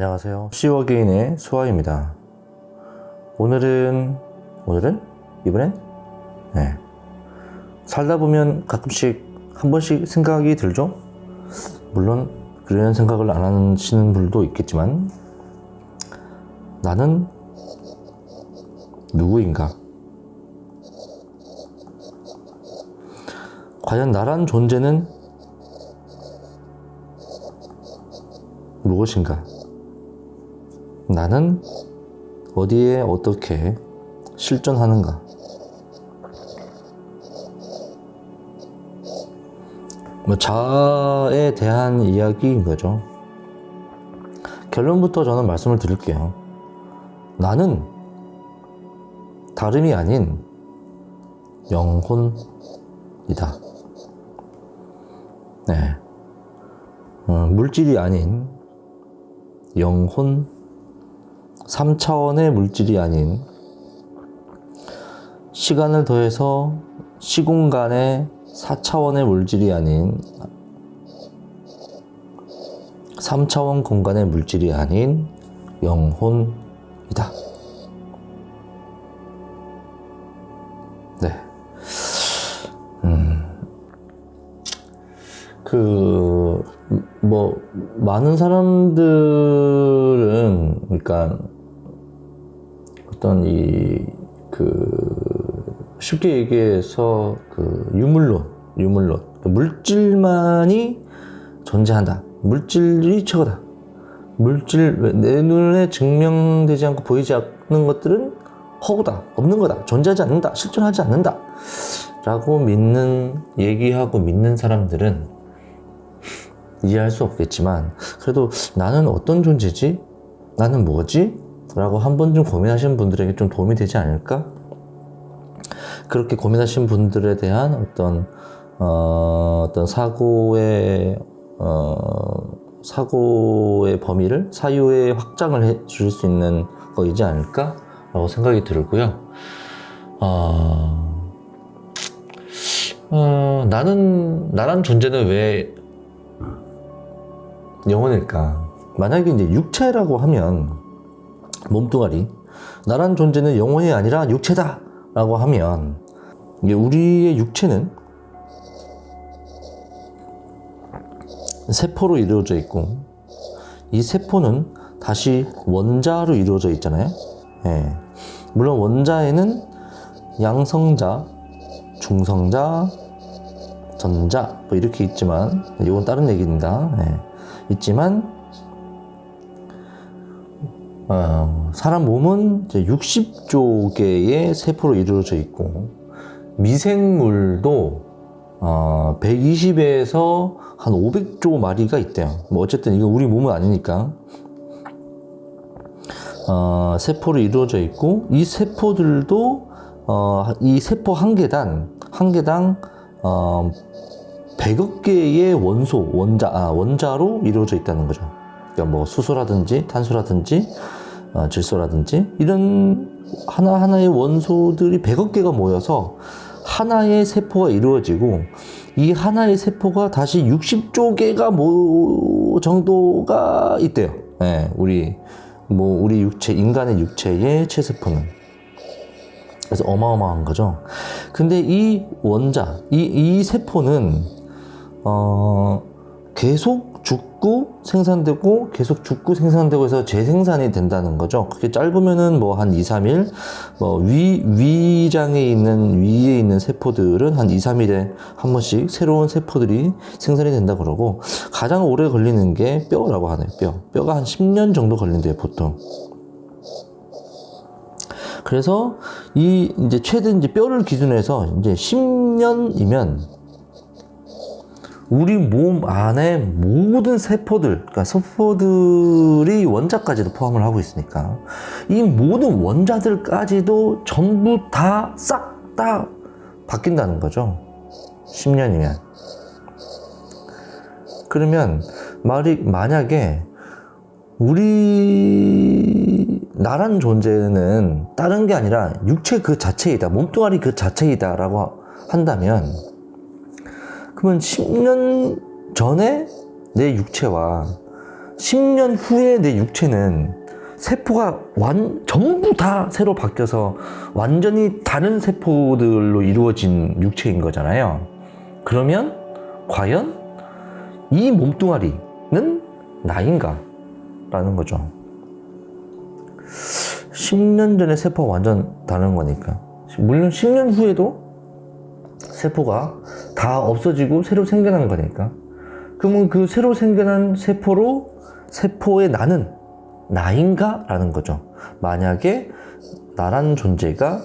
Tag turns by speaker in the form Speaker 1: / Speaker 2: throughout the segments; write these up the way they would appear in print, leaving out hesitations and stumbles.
Speaker 1: 안녕하세요. 시워게인의 수아입니다. 이번엔 살다 보면 가끔씩 한 번씩 생각이 들죠? 물론 그런 생각을 안 하시는 분들도 있겠지만, 나는 누구인가? 과연 나란 존재는 무엇인가? 나는 어디에 어떻게 실존하는가? 자아에 대한 이야기인 거죠. 결론부터 저는 말씀을 드릴게요. 나는 다름이 아닌 영혼이다. 물질이 아닌 영혼, 3차원의 물질이 아닌, 시간을 더해서 시공간의 4차원의 물질이 아닌, 3차원 공간의 물질이 아닌 영혼이다. 많은 사람들은, 그러니까, 쉽게 얘기해서, 유물론. 물질만이 존재한다. 물질이 최고다. 내 눈에 증명되지 않고 보이지 않는 것들은 허구다. 없는 거다. 존재하지 않는다. 실존하지 않는다. 라고 얘기하고 믿는 사람들은 이해할 수 없겠지만, 그래도 나는 어떤 존재지? 나는 뭐지? 라고 한 번쯤 고민하시는 분들에게 좀 도움이 되지 않을까? 그렇게 고민하신 분들에 대한 어떤 사고의 범위를, 사유의 확장을 해 줄 수 있는 거이지 않을까? 라고 생각이 들고요. 나란 존재는 왜 영혼일까? 만약에 이제 육체라고 하면, 몸뚱아리, 나란 존재는 영혼이 아니라 육체다! 라고 하면, 이게 우리의 육체는 세포로 이루어져 있고, 이 세포는 다시 원자로 이루어져 있잖아요. 물론 원자에는 양성자, 중성자, 전자, 이렇게 있지만, 이건 다른 얘기입니다. 있지만, 사람 몸은 이제 60조 개의 세포로 이루어져 있고, 미생물도 120에서 한 500조 마리가 있대요. 어쨌든 이거 우리 몸은 아니니까. 세포로 이루어져 있고, 이 세포들도 이 세포 한 개당 100억 개의 원자로 이루어져 있다는 거죠. 그러니까 수소라든지 탄소라든지 질소라든지 이런 하나하나의 원소들이 100억 개가 모여서 하나의 세포가 이루어지고, 이 하나의 세포가 다시 60조 개가 정도가 있대요. 우리 육체, 인간의 육체의 체세포는. 그래서 어마어마한 거죠. 근데 이 원자, 이 세포는 계속 죽고 생산되고 계속 죽고 생산되고 해서 재생산이 된다는 거죠. 그게 짧으면은 한 2, 3일, 위장에 위에 있는 세포들은 한 2, 3일에 한 번씩 새로운 세포들이 생산이 된다 그러고, 가장 오래 걸리는 게 뼈라고 하네요. 뼈가 한 10년 정도 걸린대요, 보통. 그래서 이제 최대 뼈를 기준으로 해서 이제 10년이면 우리 몸 안에 모든 세포들, 그러니까 세포들이 원자까지도 포함을 하고 있으니까, 이 모든 원자들까지도 전부 다 싹 다 바뀐다는 거죠. 10년이면. 그러면 만약에 나란 존재는 다른 게 아니라 육체 그 자체이다, 몸뚱아리 그 자체이다 라고 한다면, 그러면 10년 전에 내 육체와 10년 후에 내 육체는 세포가 전부 다 새로 바뀌어서 완전히 다른 세포들로 이루어진 육체인 거잖아요. 그러면 과연 이 몸뚱아리는 나인가? 라는 거죠. 10년 전에 세포가 완전 다른 거니까. 물론 10년 후에도 세포가 다 없어지고 새로 생겨난 거니까. 그러면 그 새로 생겨난 세포의 나는 나인가? 라는 거죠. 만약에 나라는 존재가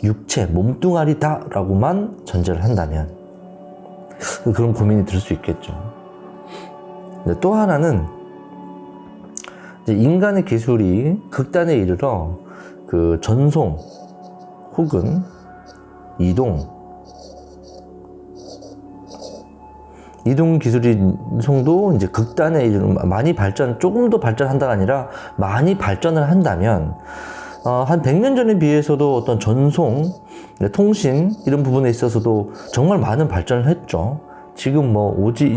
Speaker 1: 육체, 몸뚱아리다 라고만 전제를 한다면 그런 고민이 들 수 있겠죠. 근데 또 하나는 이제 인간의 기술이 극단에 이르러 그 전송 혹은 이동 기술인송도 이제 극단에 이르러 많이 조금 더 발전한다가 아니라 많이 발전을 한다면 한 100년 전에 비해서도 어떤 전송, 통신 이런 부분에 있어서도 정말 많은 발전을 했죠. 지금 뭐 이제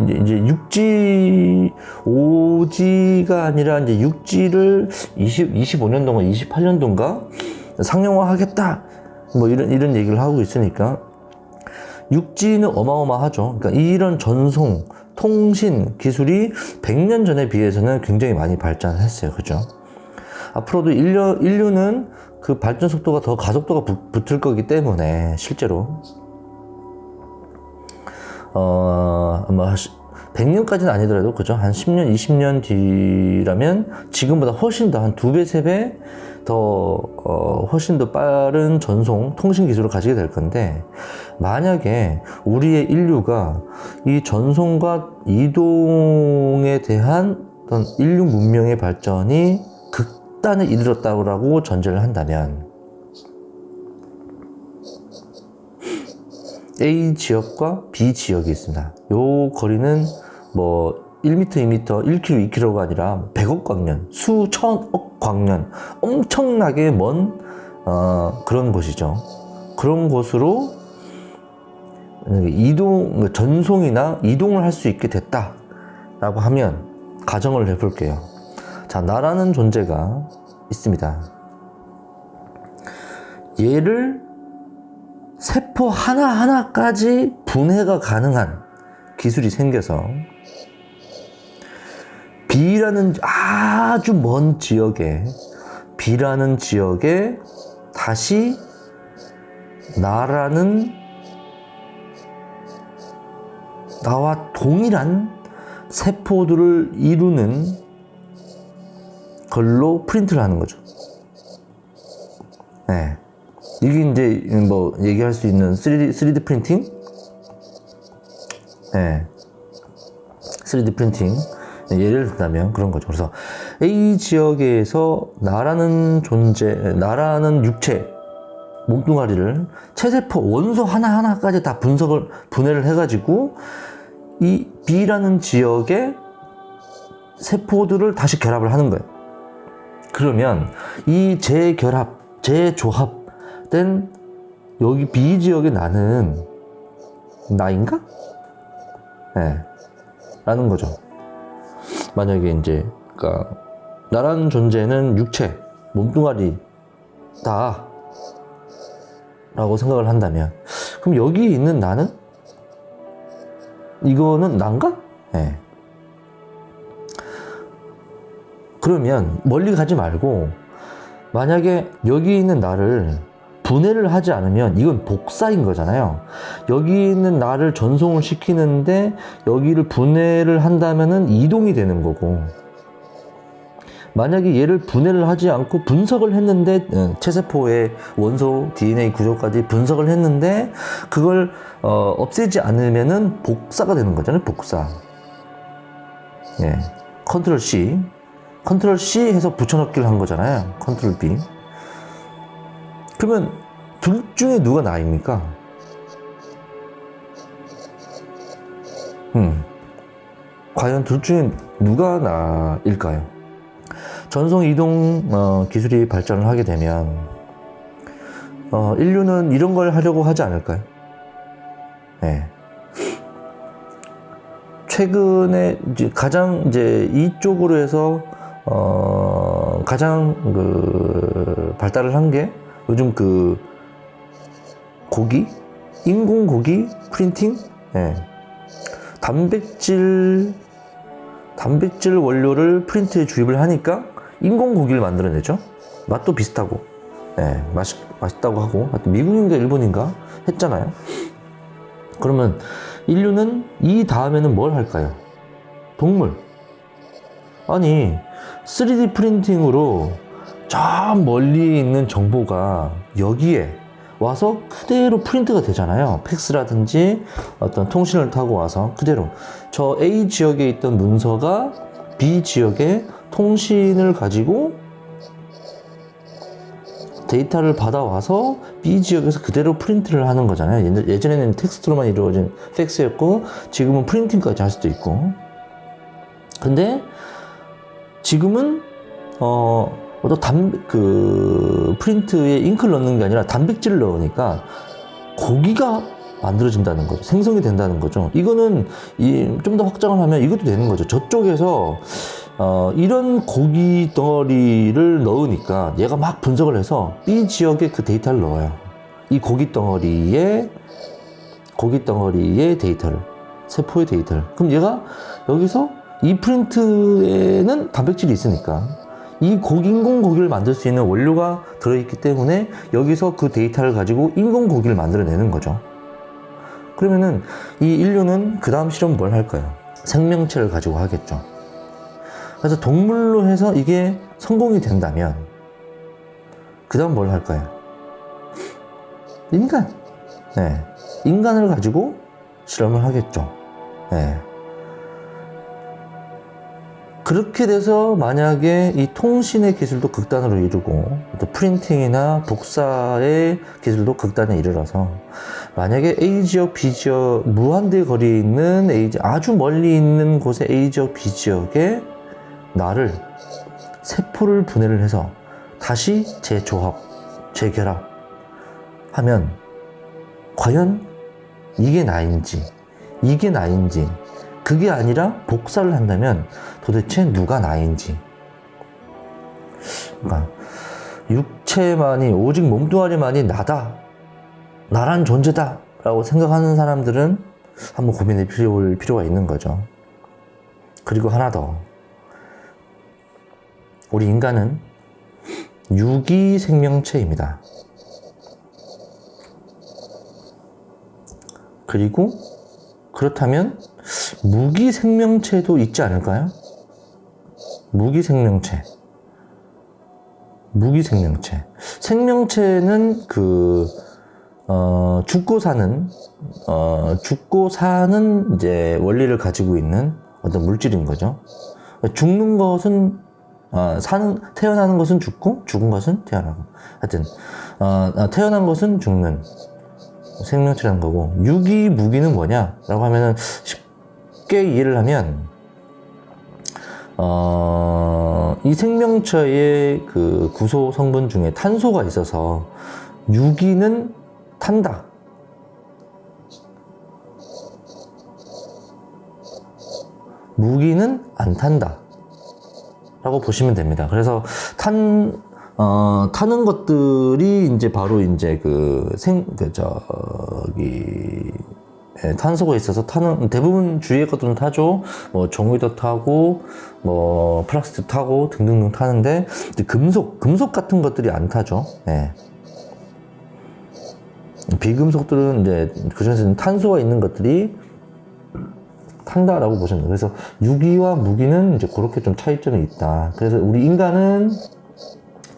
Speaker 1: 5G가 아니라 이제 6G를 25년도인가 28년도인가 상용화하겠다 뭐 이런 얘기를 하고 있으니까 6G는 어마어마하죠. 그러니까 이런 전송, 통신 기술이 100년 전에 비해서는 굉장히 많이 발전을 했어요. 그죠? 앞으로도 인류는 그 발전 속도가 더 가속도가 붙을 거기 때문에 실제로 아마 100년까지는 아니더라도 그죠? 한 10년, 20년 뒤라면 지금보다 훨씬 더 한 2배, 3배 더 훨씬 더 빠른 전송, 통신 기술을 가지게 될 건데 만약에 우리의 인류가 이 전송과 이동에 대한 어떤 인류 문명의 발전이 극단에 이르렀다고 전제를 한다면 A 지역과 B 지역이 있습니다. 요 거리는 뭐 1m, 2m, 1km, 2km가 아니라 100억 광년, 수천억 광년, 엄청나게 먼 그런 곳이죠. 그런 곳으로 전송이나 이동을 할 수 있게 됐다라고 하면 가정을 해볼게요. 자, 나라는 존재가 있습니다. 얘를 세포 하나하나까지 분해가 가능한 기술이 생겨서 B라는 아주 먼 B라는 지역에 다시 나와 동일한 세포들을 이루는 걸로 프린트를 하는 거죠. 네. 이게 이제 뭐 얘기할 수 있는 3D 프린팅? 네. 3D 프린팅. 예를 든다면 그런 거죠. 그래서 A 지역에서 나라는 육체, 몸뚱아리를 체세포, 원소 하나하나까지 다 분해를 해가지고 이 B라는 지역의 세포들을 다시 결합을 하는 거예요. 그러면 이 재조합된 여기 B 지역의 나는 나인가? 네. 라는 거죠. 만약에 이제, 그러니까, 나라는 존재는 육체, 몸뚱아리다. 라고 생각을 한다면, 그럼 여기 있는 나는? 이거는 난가? 네. 그러면 멀리 가지 말고, 만약에 여기 있는 나를 분해를 하지 않으면 이건 복사인 거잖아요. 여기 있는 나를 전송을 시키는데 여기를 분해를 한다면은 이동이 되는 거고, 만약에 얘를 분해를 하지 않고 분석을 했는데 체세포의 원소 DNA 구조까지 분석을 했는데 그걸 없애지 않으면은 복사가 되는 거잖아요. 복사. 예. 컨트롤 C 해서 붙여넣기를 한 거잖아요. 컨트롤 B. 그러면 둘 중에 누가 나입니까? 과연 둘 중에 누가 나일까요? 전송 이동 기술이 발전을 하게 되면 인류는 이런 걸 하려고 하지 않을까요? 네. 최근에 이제 가장 이제 이쪽으로 해서 가장 그 발달을 한 게 요즘 그 고기, 인공 고기 프린팅, 예. 단백질 원료를 프린트에 주입을 하니까 인공 고기를 만들어내죠. 맛도 비슷하고, 예. 맛있다고 하고, 미국인가 일본인가 했잖아요. 그러면 인류는 이 다음에는 뭘 할까요? 동물. 아니 3D 프린팅으로 저 멀리 있는 정보가 여기에 와서 그대로 프린트가 되잖아요. 팩스라든지 어떤 통신을 타고 와서 그대로 저 A 지역에 있던 문서가 B 지역에 통신을 가지고 데이터를 받아와서 B 지역에서 그대로 프린트를 하는 거잖아요. 예전에는 텍스트로만 이루어진 팩스였고 지금은 프린팅까지 할 수도 있고. 근데 지금은 프린트에 잉크를 넣는 게 아니라 단백질을 넣으니까 고기가 만들어진다는 거죠. 생성이 된다는 거죠. 이거는 좀 더 확장을 하면 이것도 되는 거죠. 저쪽에서 이런 고기 덩어리를 넣으니까 얘가 막 분석을 해서 B 지역에 그 데이터를 넣어요. 이 고기 덩어리의 데이터를, 세포의 데이터를. 그럼 얘가 여기서 이 프린트에는 단백질이 있으니까 이 인공 고기를 만들 수 있는 원료가 들어있기 때문에 여기서 그 데이터를 가지고 인공 고기를 만들어내는 거죠. 그러면은 이 인류는 그 다음 실험은 뭘 할까요? 생명체를 가지고 하겠죠. 그래서 동물로 해서 이게 성공이 된다면 그 다음 뭘 할까요? 인간. 네. 인간을 가지고 실험을 하겠죠. 네. 그렇게 돼서 만약에 이 통신의 기술도 극단으로 이르고 또 프린팅이나 복사의 기술도 극단에 이르러서 만약에 A 지역, B 지역 무한대 거리에 있는 A 지역, 아주 멀리 있는 곳의 A 지역, B 지역에 나를 세포를 분해를 해서 다시 재조합, 재결합 하면 과연 이게 나인지 그게 아니라 복사를 한다면 도대체 누가 나인지. 그러니까 육체만이, 오직 몸뚱아리만이 나란 존재다 라고 생각하는 사람들은 한번 고민해 볼 필요가 있는 거죠. 그리고 하나 더, 우리 인간은 유기 생명체입니다. 그리고 그렇다면 무기 생명체도 있지 않을까요? 무기 생명체. 생명체는 죽고 사는 이제 원리를 가지고 있는 어떤 물질인 거죠. 죽는 것은 태어나는 것은 죽고 죽은 것은 태어나고. 하여튼 태어난 것은 죽는 생명체라는 거고, 유기 무기는 뭐냐라고 하면은 쉽게 이해를 하면 이 생명체의 그 구소 성분 중에 탄소가 있어서 유기는 탄다. 무기는 안 탄다. 라고 보시면 됩니다. 그래서 타는 것들이 이제 바로 이제 탄소가 있어서 타는, 대부분 주위의 것들은 타죠. 뭐 종이도 타고 뭐 플라스틱 타고 등등등 타는데 이제 금속 같은 것들이 안 타죠. 네. 비금속들은 이제 그중에서는 탄소가 있는 것들이 탄다라고 보시면 돼요. 그래서 유기와 무기는 이제 그렇게 좀 차이점이 있다. 그래서 우리 인간은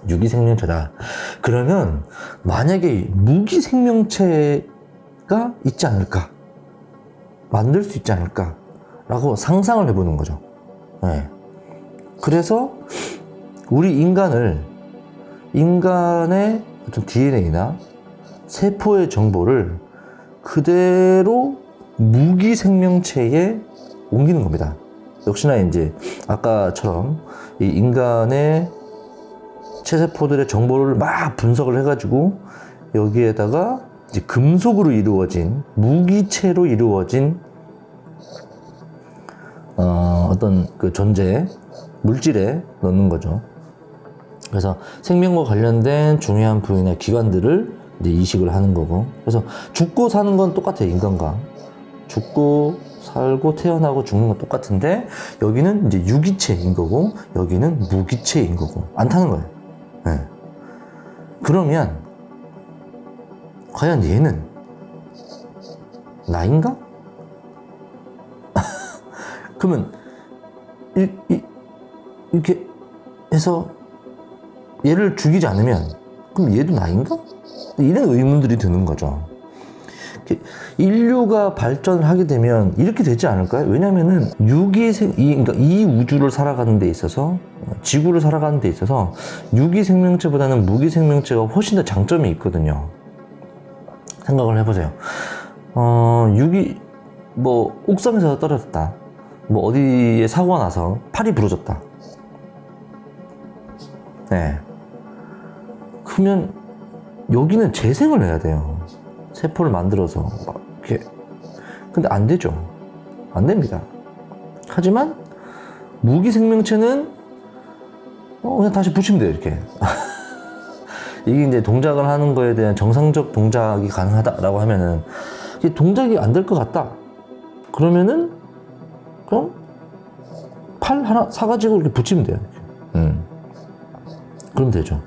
Speaker 1: 유기 생명체다. 그러면 만약에 무기 생명체가 있지 않을까? 만들 수 있지 않을까? 라고 상상을 해보는 거죠. 네. 그래서 우리 인간의 어떤 DNA나 세포의 정보를 그대로 무기 생명체에 옮기는 겁니다. 역시나 이제 아까처럼 이 인간의 체세포들의 정보를 막 분석을 해가지고 여기에다가 이제 금속으로 이루어진, 무기체로 이루어진 어떤 그 존재, 물질에 넣는 거죠. 그래서 생명과 관련된 중요한 부위나 기관들을 이제 이식을 하는 거고. 그래서 죽고 사는 건 똑같아요, 인간과. 죽고 살고 태어나고 죽는 건 똑같은데, 여기는 이제 유기체인 거고, 여기는 무기체인 거고, 안 타는 거예요. 네. 그러면, 과연 얘는 나인가? 그러면, 이렇게 해서 얘를 죽이지 않으면, 그럼 얘도 나인가? 이런 의문들이 드는 거죠. 인류가 발전을 하게 되면 이렇게 되지 않을까요? 왜냐면은 그러니까 이 우주를 살아가는 데 있어서, 지구를 살아가는 데 있어서 유기 생명체보다는 무기 생명체가 훨씬 더 장점이 있거든요. 생각을 해보세요. 옥상에서 떨어졌다. 어디에 사고가 나서 팔이 부러졌다. 네. 그러면 여기는 재생을 해야 돼요. 세포를 만들어서 막 이렇게. 근데 안 되죠. 안 됩니다. 하지만 무기 생명체는 그냥 다시 붙이면 돼요, 이렇게. 이게 이제 동작을 하는 거에 대한 정상적 동작이 가능하다라고 하면은, 이게 동작이 안 될 것 같다. 그러면은 그럼 팔 하나 사가지고 이렇게 붙이면 돼요. 이렇게. 그럼 되죠.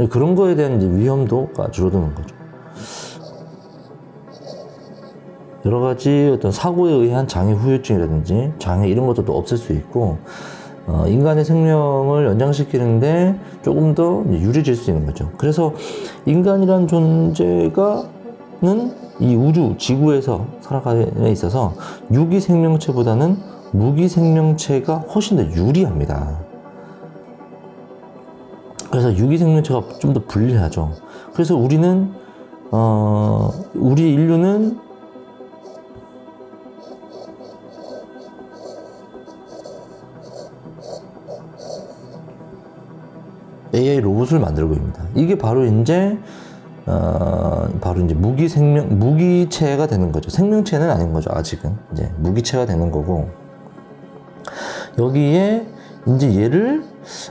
Speaker 1: 그런 거에 대한 이제 위험도가 줄어드는 거죠. 여러 가지 어떤 사고에 의한 장애 후유증이라든지 장애 이런 것들도 없앨 수 있고, 인간의 생명을 연장시키는데 조금 더 유리해질 수 있는 거죠. 그래서 인간이란 존재가는 이 우주, 지구에서 살아가는 데 있어서 유기 생명체보다는 무기 생명체가 훨씬 더 유리합니다. 그래서 유기 생명체가 좀 더 불리하죠. 그래서 우리 인류는 AI 로봇을 만들고 있습니다. 이게 바로 이제 무기체가 되는 거죠. 생명체는 아닌 거죠. 아직은 이제 무기체가 되는 거고, 여기에 이제 얘를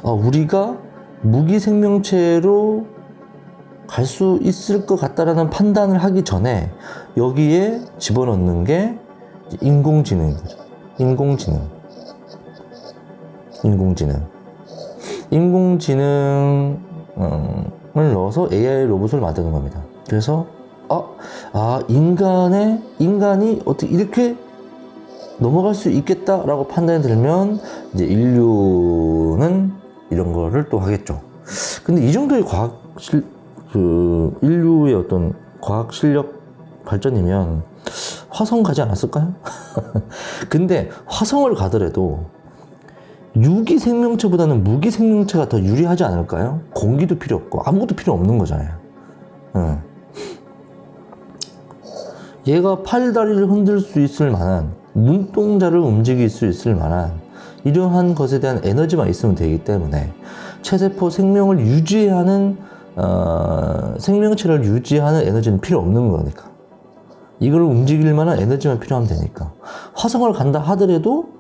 Speaker 1: 우리가 무기 생명체로 갈 수 있을 것 같다라는 판단을 하기 전에 여기에 집어넣는 게 인공지능인 거죠. 인공지능을 넣어서 AI 로봇을 만드는 겁니다. 그래서 인간이 어떻게 이렇게 넘어갈 수 있겠다라고 판단이 들면 이제 인류는 이런 거를 또 하겠죠. 근데 이 정도의 인류의 어떤 과학 실력 발전이면 화성 가지 않았을까요? 근데 화성을 가더라도 유기 생명체보다는 무기 생명체가 더 유리하지 않을까요? 공기도 필요 없고 아무것도 필요 없는 거잖아요. 얘가 팔다리를 흔들 수 있을 만한, 눈동자를 움직일 수 있을 만한 이러한 것에 대한 에너지만 있으면 되기 때문에 체세포 생명을 유지하는 생명체를 유지하는 에너지는 필요 없는 거니까, 이걸 움직일 만한 에너지만 필요하면 되니까 화성을 간다 하더라도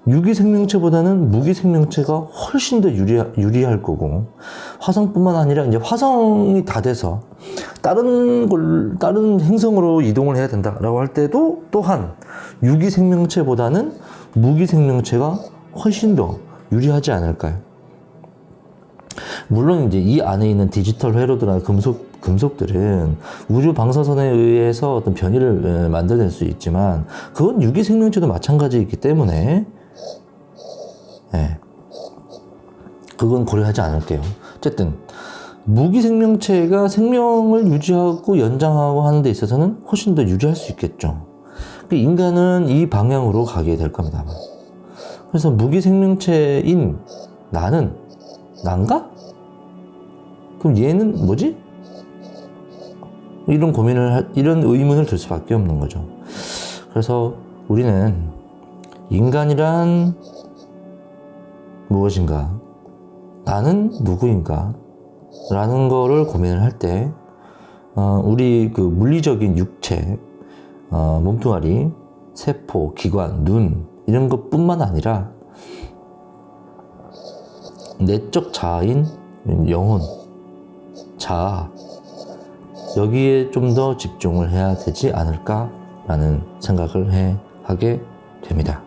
Speaker 1: 유기 생명체보다는 무기 생명체가 훨씬 더 유리할 거고, 화성뿐만 아니라 이제 화성이 다 돼서 다른 행성으로 이동을 해야 된다라고 할 때도 또한 유기 생명체보다는 무기 생명체가 훨씬 더 유리하지 않을까요? 물론 이제 이 안에 있는 디지털 회로드나 금속들은 우주 방사선에 의해서 어떤 변이를 만들어낼 수 있지만, 그건 유기 생명체도 마찬가지이기 때문에 그건 고려하지 않을게요. 어쨌든 무기 생명체가 생명을 유지하고 연장하고 하는 데 있어서는 훨씬 더 유리할 수 있겠죠. 인간은 이 방향으로 가게 될 겁니다. 그래서 무기 생명체인 난가? 그럼 얘는 뭐지? 이런 이런 의문을 들 수밖에 없는 거죠. 그래서 우리는 인간이란 무엇인가? 나는 누구인가? 라는 거를 고민을 할 때, 우리 물리적인 육체, 몸뚱아리, 세포, 기관, 눈, 이런 것뿐만 아니라 내적 자아인 영혼, 자아, 여기에 좀 더 집중을 해야 되지 않을까라는 생각을 하게 됩니다.